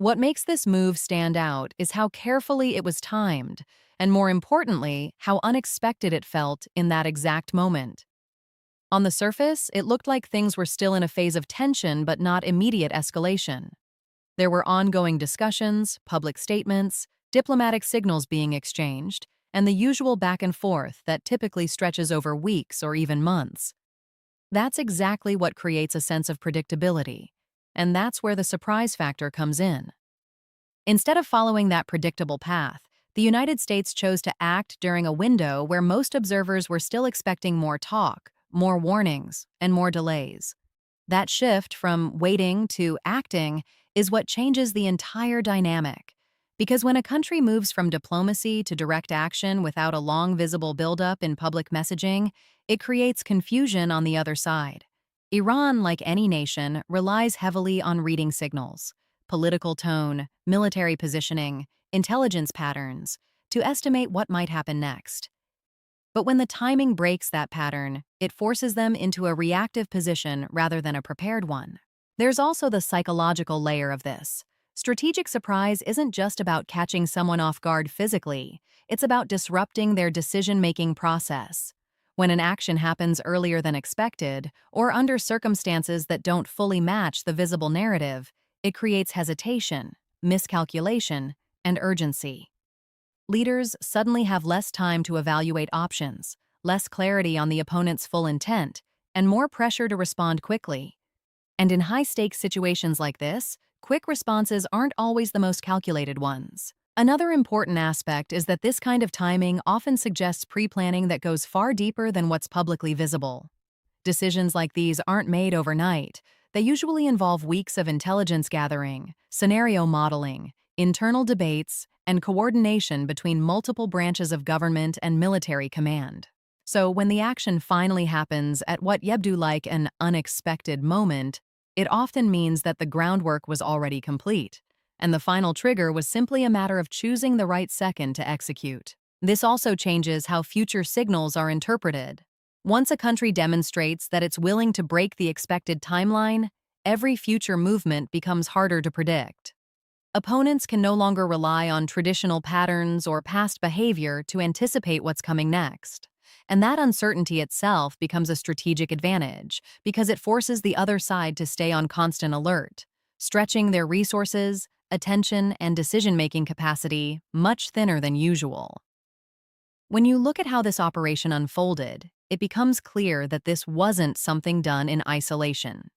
What makes this move stand out is how carefully it was timed, and more importantly, how unexpected it felt in that exact moment. On the surface, it looked like things were still in a phase of tension but not immediate escalation. There were ongoing discussions, public statements, diplomatic signals being exchanged, and the usual back and forth that typically stretches over weeks or even months. That's exactly what creates a sense of predictability, and that's where the surprise factor comes in. Instead of following that predictable path, the United States chose to act during a window where most observers were still expecting more talk, more warnings, and more delays. That shift from waiting to acting is what changes the entire dynamic. Because when a country moves from diplomacy to direct action without a long visible buildup in public messaging, it creates confusion on the other side. Iran, like any nation, relies heavily on reading signals, political tone, military positioning, intelligence patterns, to estimate what might happen next. But when the timing breaks that pattern, it forces them into a reactive position rather than a prepared one. There's also the psychological layer of this. Strategic surprise isn't just about catching someone off guard physically, it's about disrupting their decision-making process. When an action happens earlier than expected, or under circumstances that don't fully match the visible narrative, it creates hesitation, miscalculation, and urgency. Leaders suddenly have less time to evaluate options, less clarity on the opponent's full intent, and more pressure to respond quickly. And in high-stakes situations like this, quick responses aren't always the most calculated ones. Another important aspect is that this kind of timing often suggests pre-planning that goes far deeper than what's publicly visible. Decisions like these aren't made overnight. They usually involve weeks of intelligence gathering, scenario modeling, internal debates, and coordination between multiple branches of government and military command. So when the action finally happens at what yabdu like an unexpected moment, it often means that the groundwork was already complete, and the final trigger was simply a matter of choosing the right second to execute. This also changes how future signals are interpreted. Once a country demonstrates that it's willing to break the expected timeline, every future movement becomes harder to predict. Opponents can no longer rely on traditional patterns or past behavior to anticipate what's coming next. And that uncertainty itself becomes a strategic advantage because it forces the other side to stay on constant alert, stretching their resources, attention, and decision-making capacity much thinner than usual. When you look at how this operation unfolded, it becomes clear that this wasn't something done in isolation.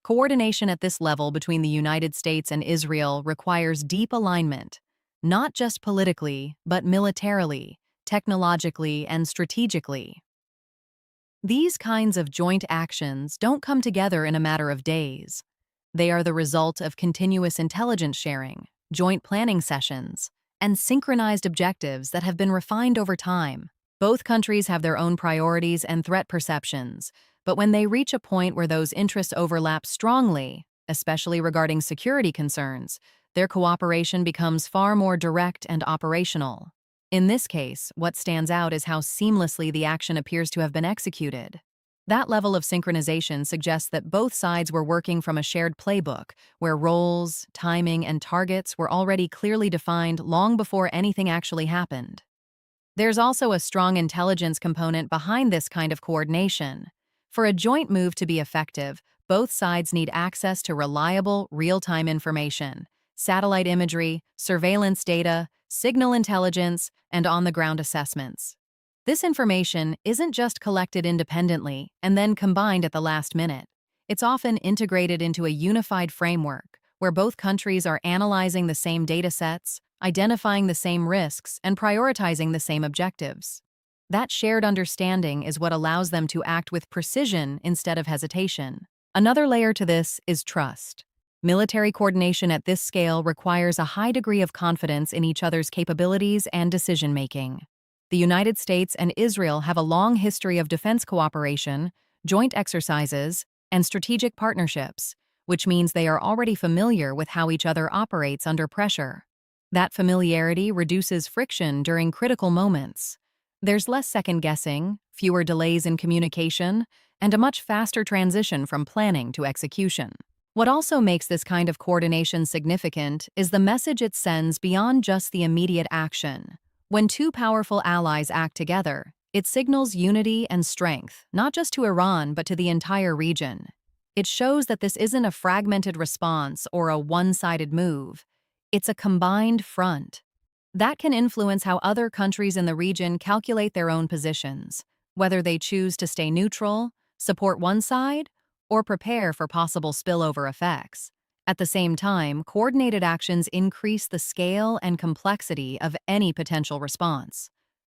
Coordination at this level between the United States and Israel requires deep alignment, not just politically, but militarily, technologically, and strategically. These kinds of joint actions don't come together in a matter of days. They are the result of continuous intelligence sharing, joint planning sessions, and synchronized objectives that have been refined over time. Both countries have their own priorities and threat perceptions, but when they reach a point where those interests overlap strongly, especially regarding security concerns, their cooperation becomes far more direct and operational. In this case, what stands out is how seamlessly the action appears to have been executed. That level of synchronization suggests that both sides were working from a shared playbook, where roles, timing, and targets were already clearly defined long before anything actually happened. There's also a strong intelligence component behind this kind of coordination. For a joint move to be effective, both sides need access to reliable, real-time information, satellite imagery, surveillance data, signal intelligence, and on-the-ground assessments. This information isn't just collected independently and then combined at the last minute. It's often integrated into a unified framework where both countries are analyzing the same data sets, identifying the same risks, and prioritizing the same objectives. That shared understanding is what allows them to act with precision instead of hesitation. Another layer to this is trust. Military coordination at this scale requires a high degree of confidence in each other's capabilities and decision-making. The United States and Israel have a long history of defense cooperation, joint exercises, and strategic partnerships, which means they are already familiar with how each other operates under pressure. That familiarity reduces friction during critical moments. There's less second-guessing, fewer delays in communication, and a much faster transition from planning to execution. What also makes this kind of coordination significant is the message it sends beyond just the immediate action. When two powerful allies act together, it signals unity and strength, not just to Iran but to the entire region. It shows that this isn't a fragmented response or a one-sided move. It's a combined front. That can influence how other countries in the region calculate their own positions, whether they choose to stay neutral, support one side, or prepare for possible spillover effects. At the same time, coordinated actions increase the scale and complexity of any potential response.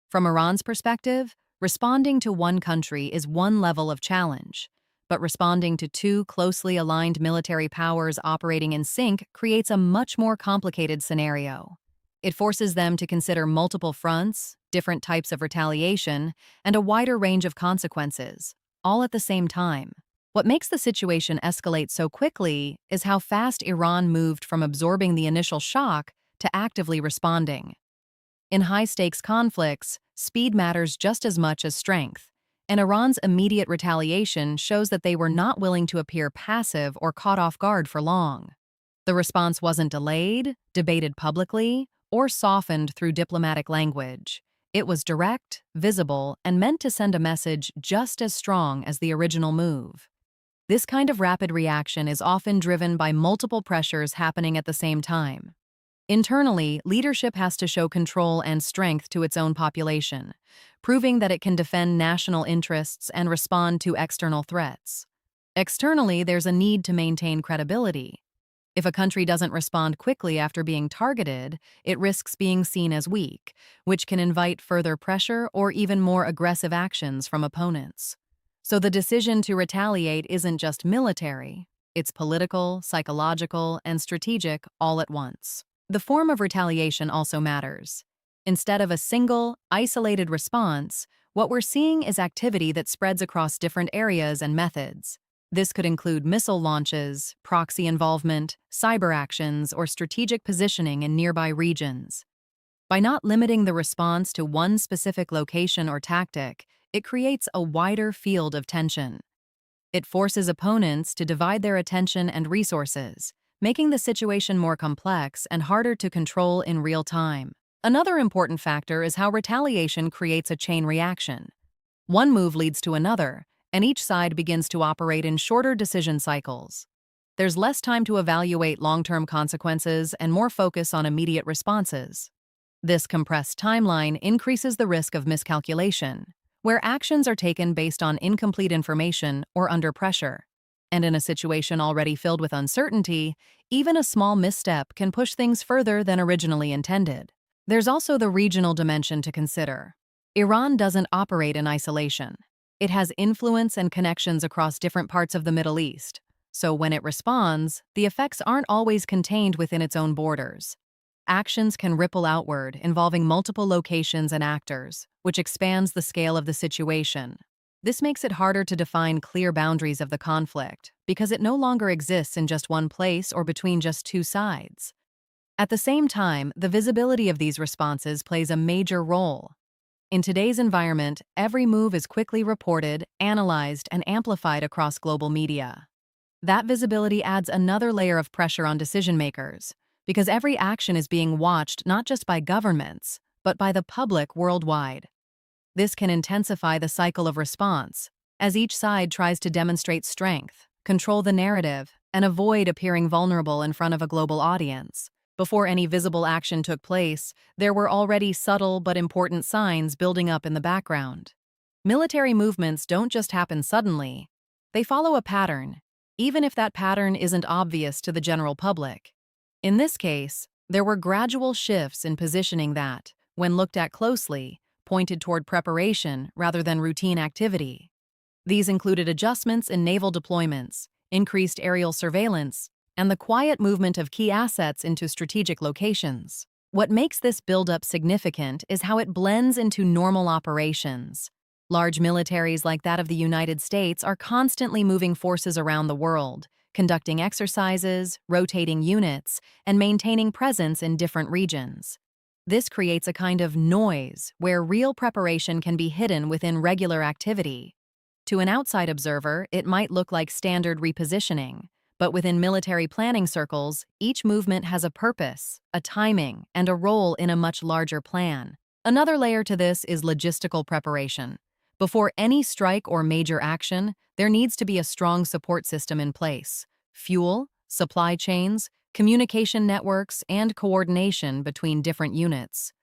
From Iran's perspective, responding to one country is one level of challenge, but responding to two closely aligned military powers operating in sync creates a much more complicated scenario. It forces them to consider multiple fronts, different types of retaliation, and a wider range of consequences, all at the same time. What makes the situation escalate so quickly is how fast Iran moved from absorbing the initial shock to actively responding. In high-stakes conflicts, speed matters just as much as strength, and Iran's immediate retaliation shows that they were not willing to appear passive or caught off guard for long. The response wasn't delayed, debated publicly, or softened through diplomatic language. It was direct, visible, and meant to send a message just as strong as the original move. This kind of rapid reaction is often driven by multiple pressures happening at the same time. Internally, leadership has to show control and strength to its own population, proving that it can defend national interests and respond to external threats. Externally, there's a need to maintain credibility. If a country doesn't respond quickly after being targeted, it risks being seen as weak, which can invite further pressure or even more aggressive actions from opponents. So the decision to retaliate isn't just military, it's political, psychological, and strategic all at once. The form of retaliation also matters. Instead of a single, isolated response, what we're seeing is activity that spreads across different areas and methods. This could include missile launches, proxy involvement, cyber actions, or strategic positioning in nearby regions. By not limiting the response to one specific location or tactic, it creates a wider field of tension. It forces opponents to divide their attention and resources, making the situation more complex and harder to control in real time. Another important factor is how retaliation creates a chain reaction. One move leads to another, and each side begins to operate in shorter decision cycles. There's less time to evaluate long-term consequences and more focus on immediate responses. This compressed timeline increases the risk of miscalculation, where actions are taken based on incomplete information or under pressure. And in a situation already filled with uncertainty, even a small misstep can push things further than originally intended. There's also the regional dimension to consider. Iran doesn't operate in isolation. It has influence and connections across different parts of the Middle East, so when it responds, the effects aren't always contained within its own borders. Actions can ripple outward, involving multiple locations and actors, which expands the scale of the situation. This makes it harder to define clear boundaries of the conflict, because it no longer exists in just one place or between just two sides. At the same time, the visibility of these responses plays a major role. In today's environment, every move is quickly reported, analyzed, and amplified across global media. That visibility adds another layer of pressure on decision-makers, because every action is being watched not just by governments, but by the public worldwide. This can intensify the cycle of response, as each side tries to demonstrate strength, control the narrative, and avoid appearing vulnerable in front of a global audience. Before any visible action took place, there were already subtle but important signs building up in the background. Military movements don't just happen suddenly. They follow a pattern, even if that pattern isn't obvious to the general public. In this case, there were gradual shifts in positioning that, when looked at closely, pointed toward preparation rather than routine activity. These included adjustments in naval deployments, increased aerial surveillance, and the quiet movement of key assets into strategic locations. What makes this buildup significant is how it blends into normal operations. Large militaries like that of the United States are constantly moving forces around the world, conducting exercises, rotating units, and maintaining presence in different regions. This creates a kind of noise where real preparation can be hidden within regular activity. To an outside observer, it might look like standard repositioning, But within military planning circles, each movement has a purpose, a timing, and a role in a much larger plan. Another layer to this is logistical preparation. Before any strike or major action, there needs to be a strong support system in place. Fuel, supply chains, communication networks, and coordination between different units.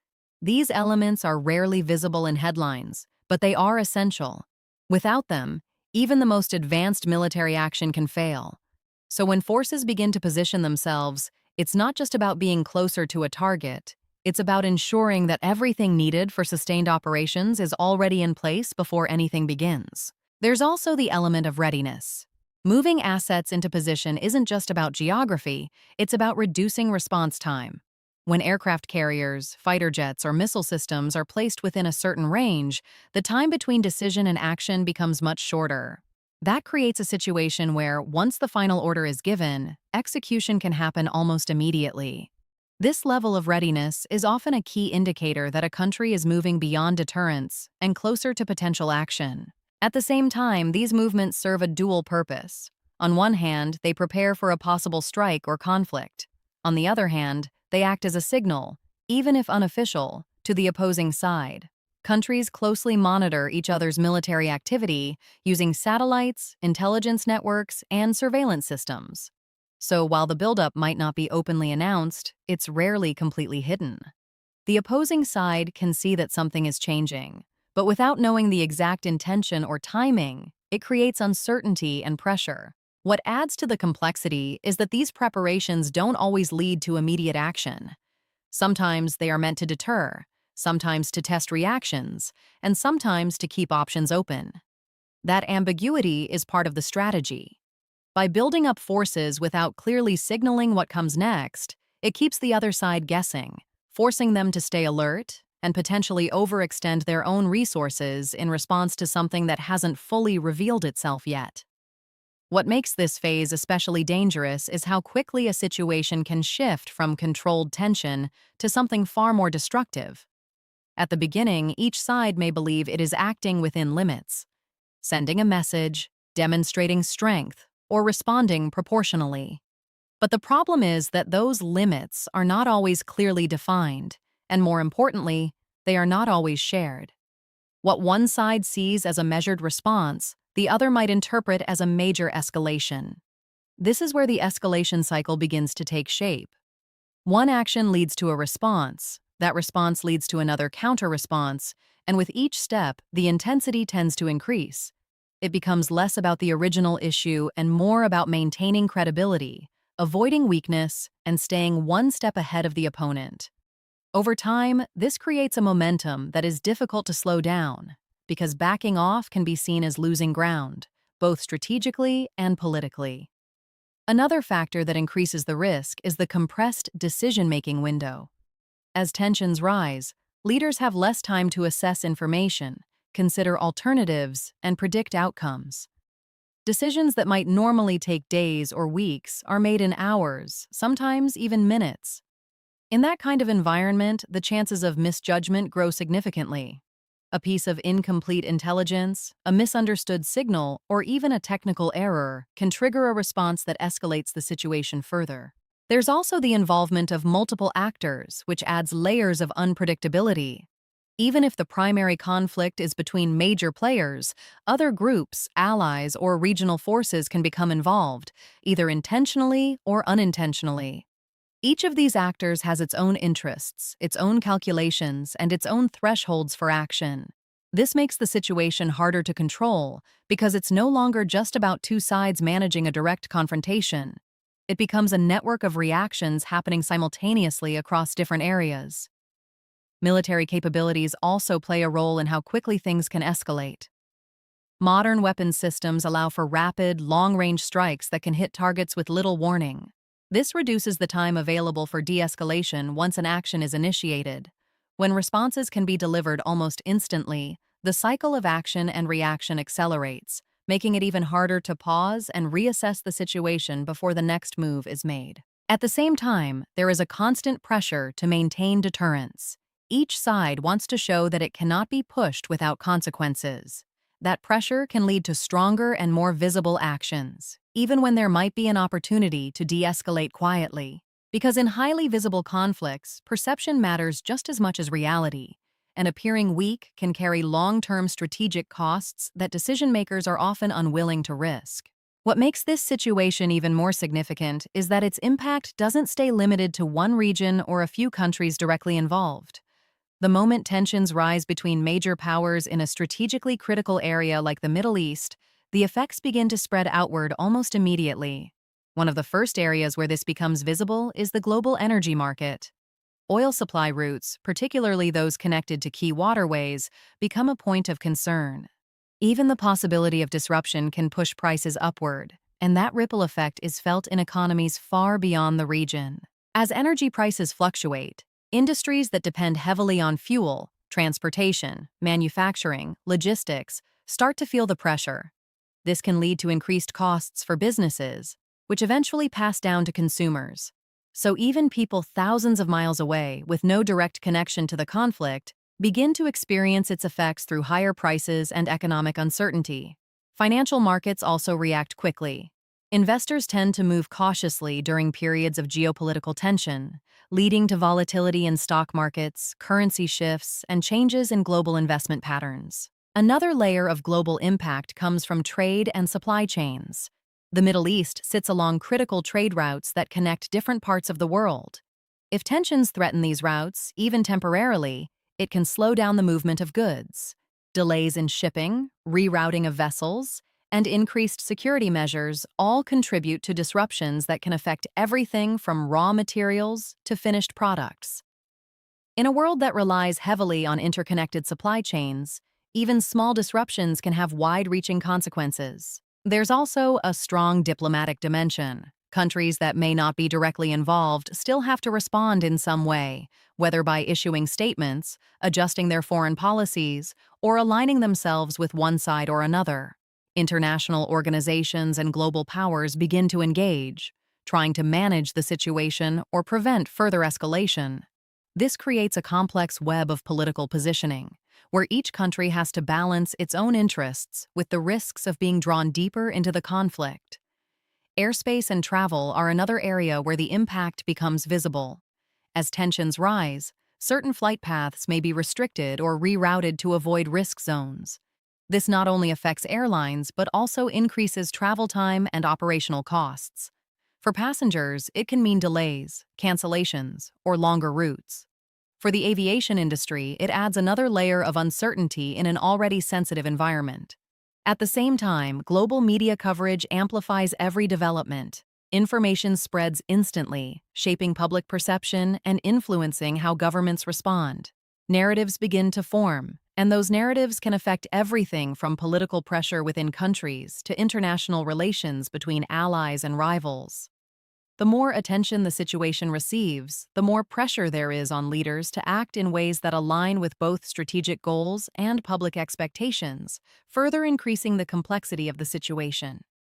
These elements are rarely visible in headlines, but they are essential. Without them, even the most advanced military action can fail. So when forces begin to position themselves, it's not just about being closer to a target, it's about ensuring that everything needed for sustained operations is already in place before anything begins. There's also the element of readiness. Moving assets into position isn't just about geography, it's about reducing response time. When aircraft carriers, fighter jets, or missile systems are placed within a certain range, the time between decision and action becomes much shorter. That creates a situation where, once the final order is given, execution can happen almost immediately. This level of readiness is often a key indicator that a country is moving beyond deterrence and closer to potential action. At the same time, these movements serve a dual purpose. On one hand, they prepare for a possible strike or conflict. On the other hand, they act as a signal, even if unofficial, to the opposing side. Countries closely monitor each other's military activity using satellites, intelligence networks, and surveillance systems. So while the buildup might not be openly announced, it's rarely completely hidden. The opposing side can see that something is changing, but without knowing the exact intention or timing, it creates uncertainty and pressure. What adds to the complexity is that these preparations don't always lead to immediate action. Sometimes they are meant to deter, sometimes to test reactions, and sometimes to keep options open. That ambiguity is part of the strategy. By building up forces without clearly signaling what comes next, it keeps the other side guessing, forcing them to stay alert and potentially overextend their own resources in response to something that hasn't fully revealed itself yet. What makes this phase especially dangerous is how quickly a situation can shift from controlled tension to something far more destructive. At the beginning, each side may believe it is acting within limits, sending a message, demonstrating strength, or responding proportionally. But the problem is that those limits are not always clearly defined, and more importantly, they are not always shared. What one side sees as a measured response, the other might interpret as a major escalation. This is where the escalation cycle begins to take shape. One action leads to a response, that response leads to another counter-response, and with each step, the intensity tends to increase. It becomes less about the original issue and more about maintaining credibility, avoiding weakness, and staying one step ahead of the opponent. Over time, this creates a momentum that is difficult to slow down, because backing off can be seen as losing ground, both strategically and politically. Another factor that increases the risk is the compressed decision-making window. As tensions rise, leaders have less time to assess information, consider alternatives, and predict outcomes. Decisions that might normally take days or weeks are made in hours, sometimes even minutes. In that kind of environment, the chances of misjudgment grow significantly. A piece of incomplete intelligence, a misunderstood signal, or even a technical error can trigger a response that escalates the situation further. There's also the involvement of multiple actors, which adds layers of unpredictability. Even if the primary conflict is between major players, other groups, allies, or regional forces can become involved, either intentionally or unintentionally. Each of these actors has its own interests, its own calculations, and its own thresholds for action. This makes the situation harder to control because it's no longer just about two sides managing a direct confrontation. It becomes a network of reactions happening simultaneously across different areas. Military capabilities also play a role in how quickly things can escalate. Modern weapons systems allow for rapid, long-range strikes that can hit targets with little warning. This reduces the time available for de-escalation once an action is initiated. When responses can be delivered almost instantly, the cycle of action and reaction accelerates, making it even harder to pause and reassess the situation before the next move is made. At the same time, there is a constant pressure to maintain deterrence. Each side wants to show that it cannot be pushed without consequences. That pressure can lead to stronger and more visible actions, even when there might be an opportunity to de-escalate quietly. Because in highly visible conflicts, perception matters just as much as reality, and appearing weak can carry long-term strategic costs that decision-makers are often unwilling to risk. What makes this situation even more significant is that its impact doesn't stay limited to one region or a few countries directly involved. The moment tensions rise between major powers in a strategically critical area like the Middle East, the effects begin to spread outward almost immediately. One of the first areas where this becomes visible is the global energy market. Oil supply routes, particularly those connected to key waterways, become a point of concern. Even the possibility of disruption can push prices upward, and that ripple effect is felt in economies far beyond the region. As energy prices fluctuate, industries that depend heavily on fuel, transportation, manufacturing, logistics start to feel the pressure. This can lead to increased costs for businesses, which eventually pass down to consumers. So even people thousands of miles away with no direct connection to the conflict begin to experience its effects through higher prices and economic uncertainty. Financial markets also react quickly. Investors tend to move cautiously during periods of geopolitical tension, leading to volatility in stock markets, currency shifts, and changes in global investment patterns. Another layer of global impact comes from trade and supply chains. The Middle East sits along critical trade routes that connect different parts of the world. If tensions threaten these routes, even temporarily, it can slow down the movement of goods. Delays in shipping, rerouting of vessels, and increased security measures all contribute to disruptions that can affect everything from raw materials to finished products. In a world that relies heavily on interconnected supply chains, even small disruptions can have wide-reaching consequences. There's also a strong diplomatic dimension. Countries that may not be directly involved still have to respond in some way, whether by issuing statements, adjusting their foreign policies, or aligning themselves with one side or another. International organizations and global powers begin to engage, trying to manage the situation or prevent further escalation. This creates a complex web of political positioning, where each country has to balance its own interests with the risks of being drawn deeper into the conflict. Airspace and travel are another area where the impact becomes visible. As tensions rise, certain flight paths may be restricted or rerouted to avoid risk zones. This not only affects airlines but also increases travel time and operational costs. For passengers, it can mean delays, cancellations, or longer routes. For the aviation industry, it adds another layer of uncertainty in an already sensitive environment. At the same time, global media coverage amplifies every development. Information spreads instantly, shaping public perception and influencing how governments respond. Narratives begin to form, and those narratives can affect everything from political pressure within countries to international relations between allies and rivals. The more attention the situation receives, the more pressure there is on leaders to act in ways that align with both strategic goals and public expectations, further increasing the complexity of the situation.